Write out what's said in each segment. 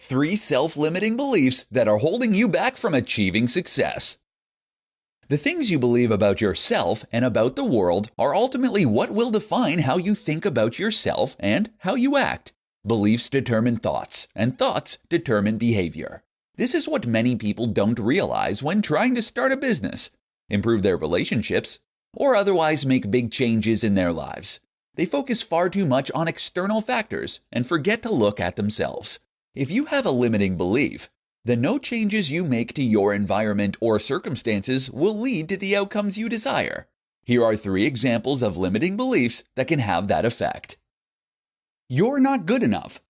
3 self-limiting beliefs that are holding you back from achieving success. The things you believe about yourself and about the world are ultimately what will define how you think about yourself and how you act. Beliefs determine thoughts, and thoughts determine behavior. This is what many people don't realize when trying to start a business, improve their relationships, or otherwise make big changes in their lives. They focus far too much on external factors and forget to look at themselves. If you have a limiting belief, then no changes you make to your environment or circumstances will lead to the outcomes you desire. Here are 3 examples of limiting beliefs that can have that effect. You're not good enough.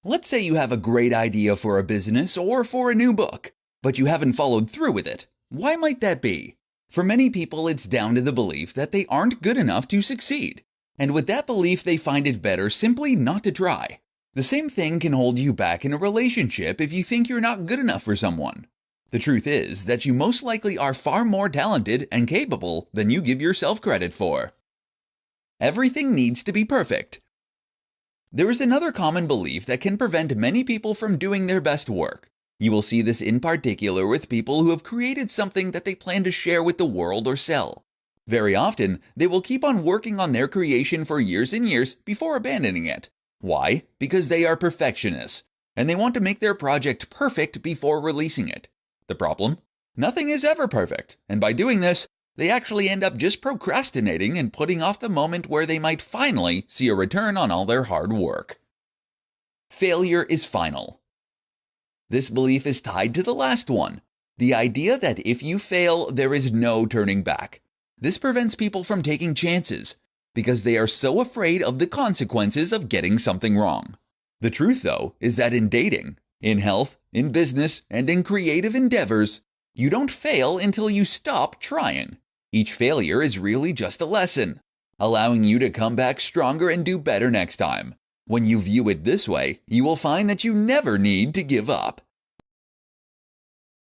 Let's say you have a great idea for a business or for a new book, but you haven't followed through with it. Why might that be? For many people, it's down to the belief that they aren't good enough to succeed. And with that belief, they find it better simply not to try. The same thing can hold you back in a relationship if you think you're not good enough for someone. The truth is that you most likely are far more talented and capable than you give yourself credit for. Everything needs to be perfect. There is another common belief that can prevent many people from doing their best work. You will see this in particular with people who have created something that they plan to share with the world or sell. Very often, they will keep on working on their creation for years and years before abandoning it. Why? Because they are perfectionists, and they want to make their project perfect before releasing it. The problem? Nothing is ever perfect, and by doing this, they actually end up just procrastinating and putting off the moment where they might finally see a return on all their hard work. Failure is final. This belief is tied to the last one, the idea that if you fail, there is no turning back. This prevents people from taking chances, because they are so afraid of the consequences of getting something wrong. The truth, though, is that in dating, in health, in business, and in creative endeavors, you don't fail until you stop trying. Each failure is really just a lesson, allowing you to come back stronger and do better next time. When you view it this way, you will find that you never need to give up.